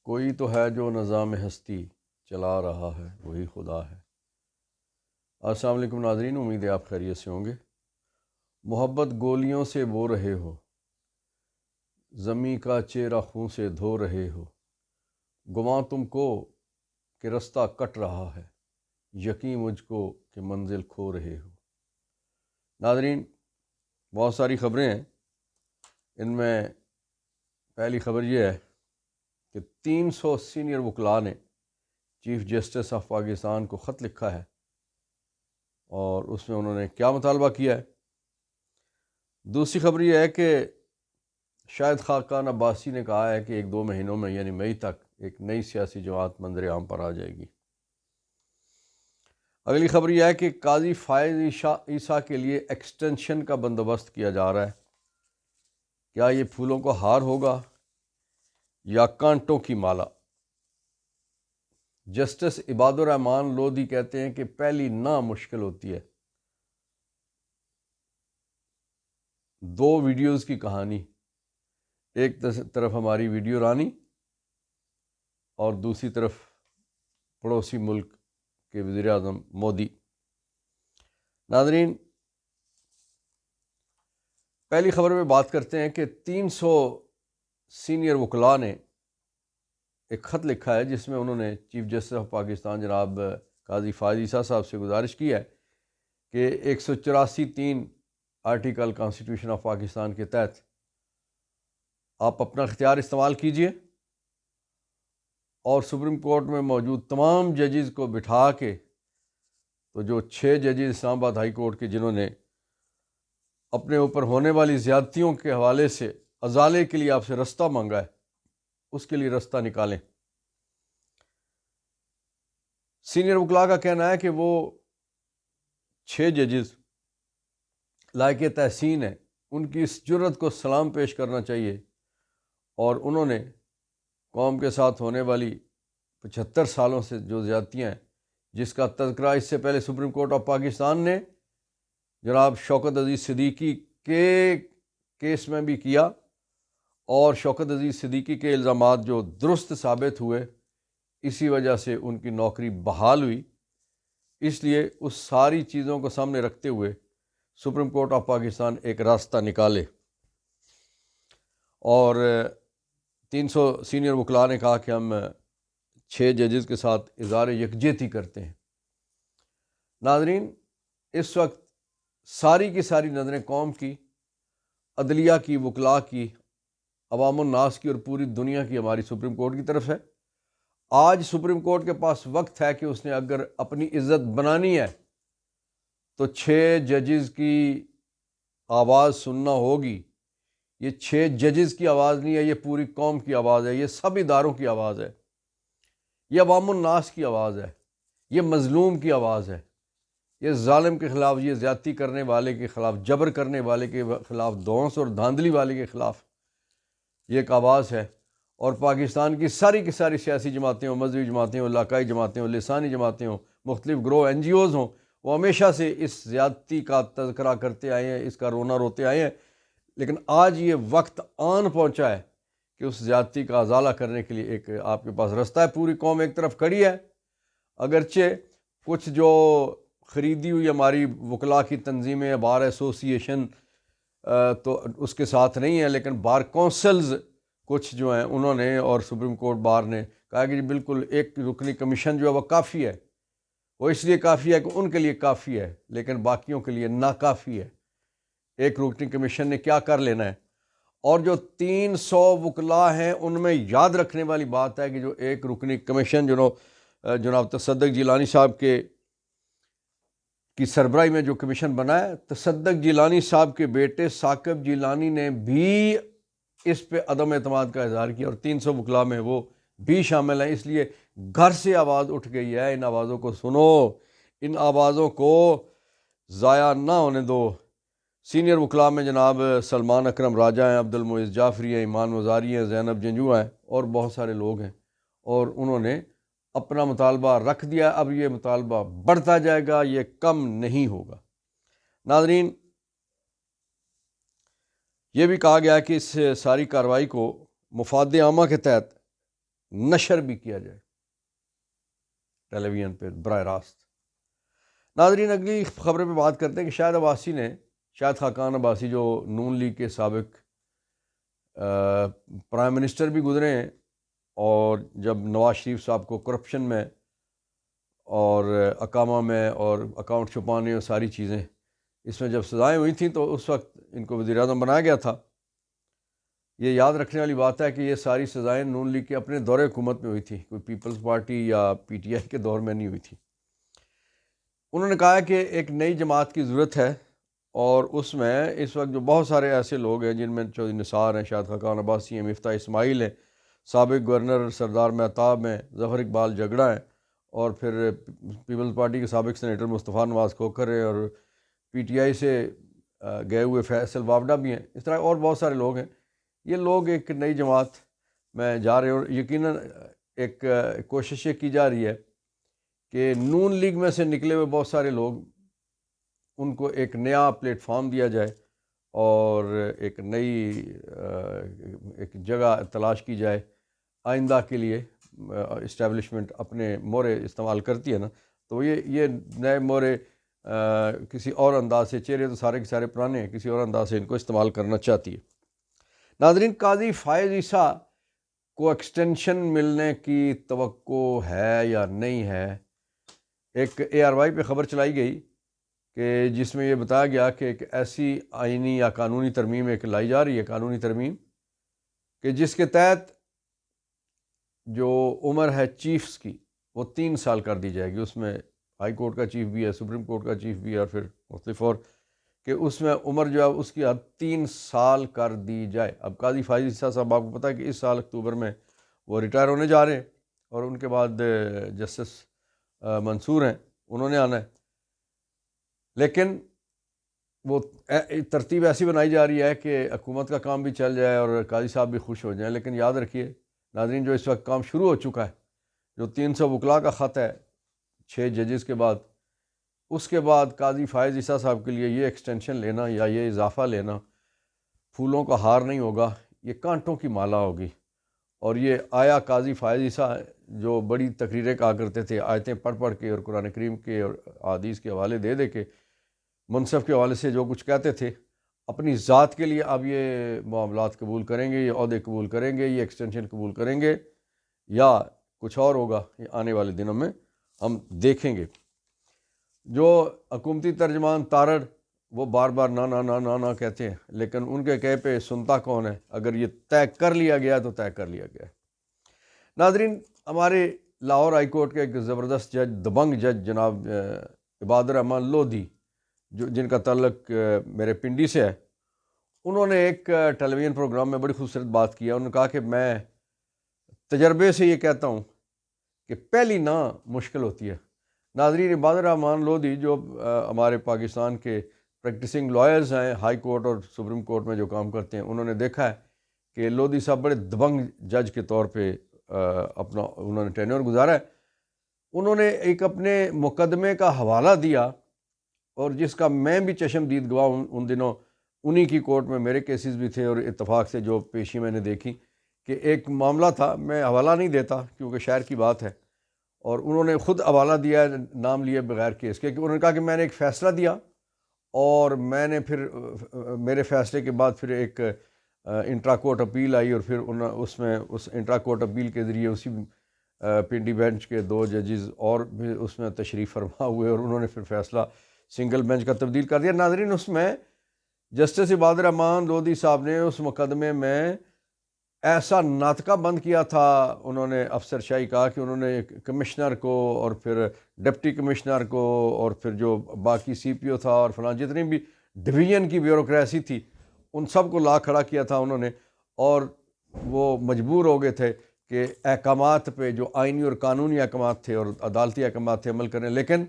کوئی تو ہے جو نظام ہستی چلا رہا ہے، وہی خدا ہے۔ السلام علیکم ناظرین، امید ہے آپ خیریت سے ہوں گے۔ محبت گولیوں سے بو رہے ہو، زمیں کا چہرہ خون سے دھو رہے ہو، گواں تم کو کہ رستہ کٹ رہا ہے، یقین مجھ کو کہ منزل کھو رہے ہو۔ ناظرین، بہت ساری خبریں ہیں، ان میں پہلی خبر یہ ہے کہ 300 سینئر وکلاء نے چیف جسٹس آف پاکستان کو خط لکھا ہے، اور اس میں انہوں نے کیا مطالبہ کیا ہے۔ دوسری خبر یہ ہے کہ شاہد خاقان عباسی نے کہا ہے کہ 1-2 مہینوں میں یعنی مئی تک ایک نئی سیاسی جماعت منظر عام پر آ جائے گی۔ اگلی خبر یہ ہے کہ قاضی فائز عیسیٰ کے لیے ایکسٹینشن کا بندوبست کیا جا رہا ہے۔ کیا یہ پھولوں کا ہار ہوگا یا کانٹوں کی مالا؟ جسٹس عباد الرحمان لودھی کہتے ہیں کہ پہلی نہ مشکل ہوتی ہے۔ 2 ویڈیوز کی کہانی، ایک طرف ہماری ویڈیو رانی اور دوسری طرف پڑوسی ملک کے وزیر اعظم مودی۔ ناظرین، پہلی خبر میں بات کرتے ہیں کہ 300 سینئر وکلاء نے ایک خط لکھا ہے جس میں انہوں نے چیف جسٹس آف پاکستان جناب قاضی فائز عیسیٰ صاحب سے گزارش کی ہے کہ 184(3) آرٹیکل کانسٹیٹیوشن آف پاکستان کے تحت آپ اپنا اختیار استعمال کیجئے اور سپریم کورٹ میں موجود تمام ججز کو بٹھا کے، تو جو 6 ججز اسلام آباد ہائی کورٹ کے جنہوں نے اپنے اوپر ہونے والی زیادتیوں کے حوالے سے ازالے کے لیے آپ سے رستہ مانگا ہے، اس کے لیے رستہ نکالیں۔ سینئر وکلاء کا کہنا ہے کہ وہ 6 ججز لائق تحسین ہیں، ان کی اس جرت کو سلام پیش کرنا چاہیے، اور انہوں نے قوم کے ساتھ ہونے والی 75 سالوں سے جو زیادتیاں ہیں، جس کا تذکرہ اس سے پہلے سپریم کورٹ آف پاکستان نے جناب شوکت عزیز صدیقی کے کیس میں بھی کیا، اور شوکت عزیز صدیقی کے الزامات جو درست ثابت ہوئے، اسی وجہ سے ان کی نوکری بحال ہوئی۔ اس لیے اس ساری چیزوں کو سامنے رکھتے ہوئے سپریم کورٹ آف پاکستان ایک راستہ نکالے، اور 300 سینئر وکلاء نے کہا کہ ہم 6 ججز کے ساتھ اظہار یکجہتی کرتے ہیں۔ ناظرین، اس وقت ساری کی ساری نظریں قوم کی، عدلیہ کی، وکلاء کی، عوام الناس کی اور پوری دنیا کی ہماری سپریم کورٹ کی طرف ہے۔ آج سپریم کورٹ کے پاس وقت ہے کہ اس نے اگر اپنی عزت بنانی ہے تو 6 ججز کی آواز سننا ہوگی۔ یہ 6 ججز کی آواز نہیں ہے، یہ پوری قوم کی آواز ہے، یہ سب اداروں کی آواز ہے، یہ عوام الناس کی آواز ہے، یہ مظلوم کی آواز ہے، یہ ظالم کے خلاف، یہ زیادتی کرنے والے کے خلاف، جبر کرنے والے کے خلاف، دھونس اور دھاندلی والے کے خلاف یہ ایک آواز ہے۔ اور پاکستان کی ساری سیاسی جماعتیں ہوں، مذہبی جماعتیں ہوں، علاقائی جماعتیں ہوں، لسانی جماعتیں ہوں، مختلف گروہ NGOs ہوں، وہ ہمیشہ سے اس زیادتی کا تذکرہ کرتے آئے ہیں، اس کا رونا روتے آئے ہیں، لیکن آج یہ وقت آن پہنچا ہے کہ اس زیادتی کا ازالہ کرنے کے لیے ایک آپ کے پاس رستہ ہے۔ پوری قوم ایک طرف کھڑی ہے، اگرچہ کچھ جو خریدی ہوئی ہماری وکلاء کی تنظیمیں، بار ایسوسی ایشن تو اس کے ساتھ نہیں ہیں، لیکن بار کونسلز کچھ جو ہیں انہوں نے، اور سپریم کورٹ بار نے کہا کہ جی بالکل ایک رکنی کمیشن جو ہے وہ کافی ہے، وہ اس لیے کافی ہے کہ ان کے لیے کافی ہے، لیکن باقیوں کے لیے ناکافی ہے۔ ایک رکنی کمیشن نے کیا کر لینا ہے؟ اور جو 300 وکلاء ہیں ان میں یاد رکھنے والی بات ہے کہ جو ایک رکنی کمیشن جناب تصدق جیلانی صاحب کی سربراہی میں جو کمیشن بنا ہے، تصدق جیلانی صاحب کے بیٹے ثاقب جیلانی نے بھی اس پہ عدم اعتماد کا اظہار کیا، اور 300 وکلاء میں وہ بھی شامل ہیں۔ اس لیے گھر سے آواز اٹھ گئی ہے، ان آوازوں کو سنو، ان آوازوں کو ضائع نہ ہونے دو۔ سینئر وکلاء میں جناب سلمان اکرم راجہ ہیں، عبد المعز جعفری ہیں، ایمان مزاری ہیں، زینب جنجو ہیں، اور بہت سارے لوگ ہیں، اور انہوں نے اپنا مطالبہ رکھ دیا۔ اب یہ مطالبہ بڑھتا جائے گا، یہ کم نہیں ہوگا۔ ناظرین، یہ بھی کہا گیا کہ اس ساری کارروائی کو مفاد عامہ کے تحت نشر بھی کیا جائے ٹیلی ویژن پہ براہ راست۔ ناظرین اگلی خبر پہ بات کرتے ہیں کہ شاہد خاقان عباسی جو نون لیگ کے سابق پرائم منسٹر بھی گزرے ہیں، اور جب نواز شریف صاحب کو کرپشن میں اور اقامہ میں اور اکاؤنٹ چھپانے اور ساری چیزیں اس میں جب سزائیں ہوئی تھیں تو اس وقت ان کو وزیر اعظم بنایا گیا تھا۔ یہ یاد رکھنے والی بات ہے کہ یہ ساری سزائیں نون لیگ کے اپنے دور حکومت میں ہوئی تھی، کوئی پیپلز پارٹی یا پی ٹی آئی کے دور میں نہیں ہوئی تھی۔ انہوں نے کہا کہ ایک نئی جماعت کی ضرورت ہے، اور اس میں اس وقت جو بہت سارے ایسے لوگ ہیں جن میں چودھری نثار ہیں، شاہد خاقان عباسی ہیں، مفتاح اسماعیل ہیں، سابق گورنر سردار مہتاب ہیں، ظفر اقبال جھگڑا ہیں، اور پھر پیپلز پارٹی کے سابق سینیٹر مصطفیٰ نواز کھوکھر ہیں، اور پی ٹی آئی سے گئے ہوئے فیصل وابڈا بھی ہیں، اس طرح اور بہت سارے لوگ ہیں۔ یہ لوگ ایک نئی جماعت میں جا رہے ہیں، اور یقیناً ایک کوشش یہ کی جا رہی ہے کہ نون لیگ میں سے نکلے ہوئے بہت سارے لوگ، ان کو ایک نیا پلیٹ فارم دیا جائے اور ایک نئی ایک جگہ تلاش کی جائے آئندہ کے لیے۔ اسٹیبلشمنٹ اپنے مورے استعمال کرتی ہے نا، تو یہ نئے مورے کسی اور انداز سے، چہرے تو سارے کے سارے پرانے ہیں، کسی اور انداز سے ان کو استعمال کرنا چاہتی ہے۔ ناظرین قاضی فائز عیسیٰ کو ایکسٹینشن ملنے کی توقع ہے یا نہیں ہے؟ ایک ARY پہ خبر چلائی گئی کہ جس میں یہ بتایا گیا کہ ایک ایسی آئینی یا قانونی ترمیم ایک لائی جا رہی ہے، قانونی ترمیم، کہ جس کے تحت جو عمر ہے چیفز کی وہ 3 سال کر دی جائے گی۔ اس میں ہائی کورٹ کا چیف بھی ہے، سپریم کورٹ کا چیف بھی ہے، اور پھر مختلف اور، کہ اس میں عمر جو ہے اس کی حد 3 سال کر دی جائے۔ اب قاضی فائز عیسیٰ صاحب، آپ کو پتہ ہے کہ اس سال اکتوبر میں وہ ریٹائر ہونے جا رہے ہیں، اور ان کے بعد جسٹس منصور ہیں، انہوں نے آنا ہے، لیکن وہ ترتیب ایسی بنائی جا رہی ہے کہ حکومت کا کام بھی چل جائے اور قاضی صاحب بھی خوش ہو جائیں۔ لیکن یاد رکھیے ناظرین، جو اس وقت کام شروع ہو چکا ہے، جو 300 وکلاء کا خط ہے 6 ججز کے بعد، اس کے بعد قاضی فائز عیسیٰ صاحب کے لیے یہ ایکسٹینشن لینا یا یہ اضافہ لینا پھولوں کا ہار نہیں ہوگا، یہ کانٹوں کی مالا ہوگی۔ اور یہ آیا قاضی فائز عیسیٰ جو بڑی تقریریں کہا کرتے تھے، آیتیں پڑھ پڑھ کے اور قرآن کریم کے اور احادیث کے حوالے دے دے کے، منصف کے حوالے سے جو کچھ کہتے تھے، اپنی ذات کے لیے اب یہ معاملات قبول کریں گے، یہ عہدے قبول کریں گے، یہ ایکسٹینشن قبول کریں گے، یا کچھ اور ہوگا؟ یہ آنے والے دنوں میں ہم دیکھیں گے۔ جو حکومتی ترجمان تارڑ، وہ بار بار نا نا نا نا نا کہتے ہیں، لیکن ان کے کہے پہ سنتا کون ہے؟ اگر یہ طے کر لیا گیا تو طے کر لیا گیا ہے۔ ناظرین، ہمارے لاہور ہائی کورٹ کے ایک زبردست جج، دبنگ جج جناب عباد الرحمن لودھی، جن کا تعلق میرے پنڈی سے ہے، انہوں نے ایک ٹیلی ویژن پروگرام میں بڑی خوبصورت بات کیا۔ انہوں نے کہا کہ میں تجربے سے یہ کہتا ہوں کہ پہلی نا مشکل ہوتی ہے۔ ناظرین، عباد الرحمن لودھی جو ہمارے پاکستان کے پریکٹسنگ لائرز ہیں، ہائی کورٹ اور سپریم کورٹ میں جو کام کرتے ہیں، انہوں نے دیکھا ہے کہ لودھی صاحب بڑے دبنگ جج کے طور پہ اپنا انہوں نے ٹینیور گزارا ہے۔ انہوں نے ایک اپنے مقدمے کا حوالہ دیا، اور جس کا میں بھی چشم دید گواہ ہوں، ان دنوں انہی کی کورٹ میں میرے کیسز بھی تھے، اور اتفاق سے جو پیشی میں نے دیکھی کہ ایک معاملہ تھا، میں حوالہ نہیں دیتا کیونکہ شہر کی بات ہے، اور انہوں نے خود حوالہ دیا نام لیے بغیر کیس کے، کہ انہوں نے کہا کہ میں نے ایک فیصلہ دیا، اور میں نے پھر میرے فیصلے کے بعد پھر ایک انٹرا کورٹ اپیل آئی، اور پھر اس میں اس انٹرا کورٹ اپیل کے ذریعے اسی پنڈی بینچ کے 2 ججز اور بھی اس میں تشریف فرما ہوئے، اور انہوں نے پھر فیصلہ سنگل بینچ کا تبدیل کر دیا۔ ناظرین، اس میں جسٹس عباد الرحمن لودھی صاحب نے اس مقدمے میں ایسا ناطقہ بند کیا تھا، انہوں نے افسر شاہی کہا کہ انہوں نے کمشنر کو اور پھر ڈپٹی کمشنر کو اور پھر جو باقی سی پی او تھا اور فلاں جتنی بھی ڈویژن کی بیوروکریسی تھی، ان سب کو لا کھڑا کیا تھا انہوں نے، اور وہ مجبور ہو گئے تھے کہ احکامات پہ جو آئینی اور قانونی احکامات تھے اور عدالتی احکامات تھے عمل کریں، لیکن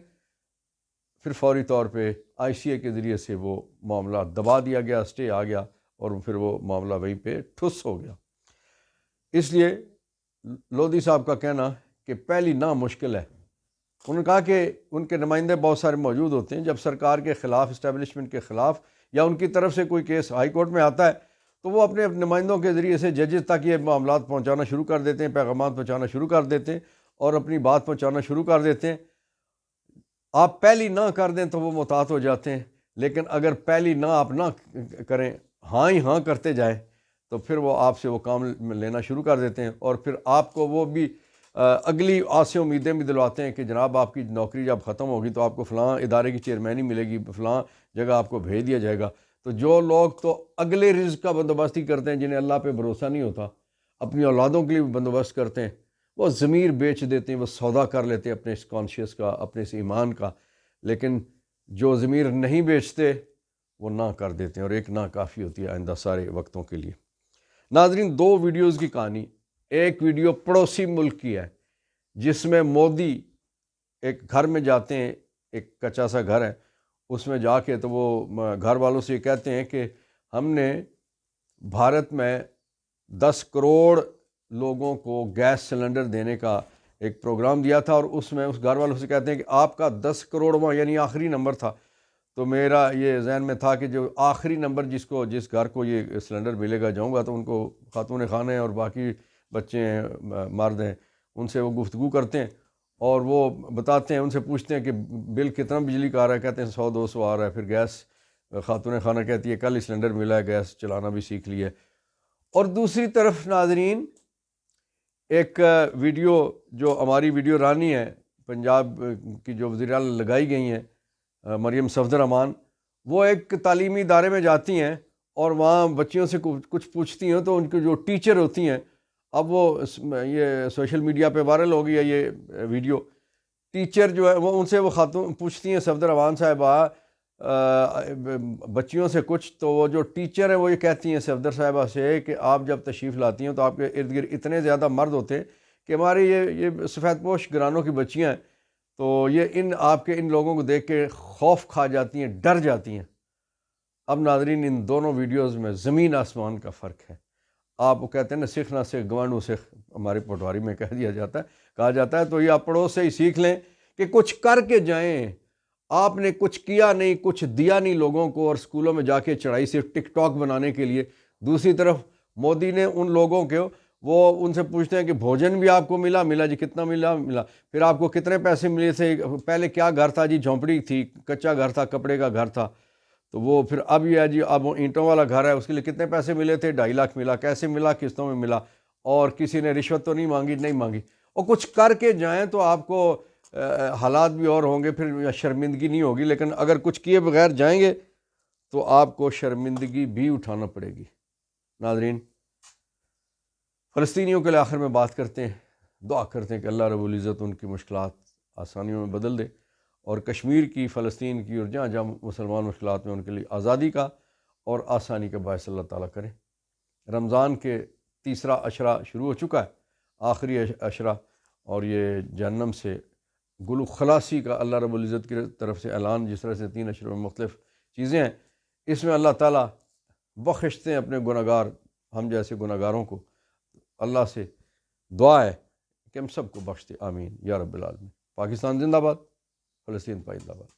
پھر فوری طور پہ ICA کے ذریعے سے وہ معاملہ دبا دیا گیا، اسٹے آ گیا، اور پھر وہ معاملہ وہیں پہ ٹھس ہو گیا۔ اس لیے لودھی صاحب کا کہنا کہ پہلی نا مشکل ہے۔ انہوں نے کہا کہ ان کے نمائندے بہت سارے موجود ہوتے ہیں، جب سرکار کے خلاف، اسٹیبلشمنٹ کے خلاف یا ان کی طرف سے کوئی کیس ہائی کورٹ میں آتا ہے تو وہ اپنے نمائندوں کے ذریعے سے ججز تک یہ معاملات پہنچانا شروع کر دیتے ہیں، پیغامات پہنچانا شروع کر دیتے ہیں اور اپنی بات پہنچانا شروع کر دیتے ہیں۔ آپ پہلی نہ کر دیں تو وہ محتاط ہو جاتے ہیں، لیکن اگر پہلی نہ آپ نہ کریں، ہاں ہی ہاں کرتے جائیں، تو پھر وہ آپ سے وہ کام لینا شروع کر دیتے ہیں، اور پھر آپ کو وہ بھی اگلی آسیں امیدیں بھی دلواتے ہیں کہ جناب آپ کی نوکری جب ختم ہوگی تو آپ کو فلاں ادارے کی چیئرمینی ملے گی، فلاں جگہ آپ کو بھیج دیا جائے گا۔ تو جو لوگ تو اگلے رزق کا بندوبست ہی کرتے ہیں، جنہیں اللہ پہ بھروسہ نہیں ہوتا، اپنی اولادوں کے لیے بھی بندوبست کرتے ہیں، وہ ضمیر بیچ دیتے ہیں، وہ سودا کر لیتے ہیں اپنے اس کانشیس کا، اپنے اس ایمان کا۔ لیکن جو ضمیر نہیں بیچتے وہ نہ کر دیتے ہیں، اور ایک نہ کافی ہوتی ہے آئندہ سارے وقتوں کے لیے۔ ناظرین، دو ویڈیوز کی کہانی، ایک ویڈیو پڑوسی ملک کی ہے جس میں مودی ایک گھر میں جاتے ہیں، ایک کچا سا گھر ہے، اس میں جا کے تو وہ گھر والوں سے یہ کہتے ہیں کہ ہم نے بھارت میں 10 کروڑ لوگوں کو گیس سلنڈر دینے کا ایک پروگرام دیا تھا، اور اس میں اس گھر والوں سے کہتے ہیں کہ آپ کا 10 کروڑواں یعنی آخری نمبر تھا۔ تو میرا یہ ذہن میں تھا کہ جو آخری نمبر جس گھر کو یہ سلنڈر ملے گا، جاؤں گا تو ان کو خاتون خانہ ہیں اور باقی بچے ہیں، مرد ہیں، ان سے وہ گفتگو کرتے ہیں اور وہ بتاتے ہیں، ان سے پوچھتے ہیں کہ بل کتنا بجلی کا آ رہا ہے، کہتے ہیں 100-200 آ رہا ہے۔ پھر گیس خاتون خانہ کہتی ہے کل ہی سلنڈر ملا ہے، گیس چلانا بھی سیکھ لی ہے۔ اور دوسری طرف ناظرین، ایک ویڈیو جو ہماری ویڈیو رانی ہے پنجاب کی، جو وزیر اعلیٰ لگائی گئی ہیں، مریم صفدر امان، وہ ایک تعلیمی ادارے میں جاتی ہیں اور وہاں بچیوں سے کچھ پوچھتی ہیں، تو ان کی جو ٹیچر ہوتی ہیں، اب وہ یہ سوشل میڈیا پہ وائرل ہو گئی ہے یہ ویڈیو، ٹیچر جو ہے وہ ان سے وہ خاتون پوچھتی ہیں صفدر امان صاحبہ بچیوں سے کچھ، تو وہ جو ٹیچر ہیں وہ یہ کہتی ہیں صفدر صاحبہ سے کہ آپ جب تشریف لاتی ہیں تو آپ کے ارد گرد اتنے زیادہ مرد ہوتے ہیں کہ ہماری یہ سفید پوش گرانوں کی بچیاں ہیں، تو یہ آپ کے ان لوگوں کو دیکھ کے خوف کھا جاتی ہیں، ڈر جاتی ہیں۔ اب ناظرین، ان دونوں ویڈیوز میں زمین آسمان کا فرق ہے۔ آپ وہ کہتے ہیں نا، سکھ نہ سکھ گوانڈو سکھ، ہمارے پٹواری میں کہا جاتا ہے، تو یہ آپ پڑوس سے ہی سیکھ لیں کہ کچھ کر کے جائیں۔ آپ نے کچھ کیا نہیں، کچھ دیا نہیں لوگوں کو، اور اسکولوں میں جا کے چڑھائی صرف ٹک ٹاک بنانے کے لیے۔ دوسری طرف مودی نے ان لوگوں کے، وہ ان سے پوچھتے ہیں کہ بھوجن بھی آپ کو ملا جی، کتنا ملا، پھر آپ کو کتنے پیسے ملے تھے، پہلے کیا گھر تھا جی، جھونپڑی تھی، کچا گھر تھا، کپڑے کا گھر تھا، تو وہ پھر اب یہ ہے جی اب اینٹوں والا گھر ہے، اس کے لیے کتنے پیسے ملے تھے، 2.5 لاکھ ملا، کیسے ملا، قسطوں میں ملا، اور کسی نے رشوت تو نہیں مانگی۔ اور کچھ کر کے جائیں تو آپ کو حالات بھی اور ہوں گے، پھر شرمندگی نہیں ہوگی، لیکن اگر کچھ کیے بغیر جائیں گے تو آپ کو شرمندگی بھی اٹھانا پڑے گی۔ ناظرین، فلسطینیوں کے لیے آخر میں بات کرتے ہیں، دعا کرتے ہیں کہ اللہ رب العزت ان کی مشکلات آسانیوں میں بدل دے، اور کشمیر کی، فلسطین کی، اور جہاں جہاں مسلمان مشکلات میں، ان کے لیے آزادی کا اور آسانی کا باعث اللہ تعالیٰ کریں۔ رمضان کے تیسرا عشرہ شروع ہو چکا ہے، آخری عشرہ، اور یہ جہنم سے گلو خلاصی کا اللہ رب العزت کی طرف سے اعلان، جس طرح سے 3 عشروں میں مختلف چیزیں ہیں، اس میں اللہ تعالیٰ بخشتے ہیں اپنے گناہ گار، ہم جیسے گناہ گاروں کو۔ اللہ سے دعا ہے کہ ہم سب کو بخش دے، آمین یا رب العالمین۔ پاکستان زندہ باد، فلسطین پائندہ باد۔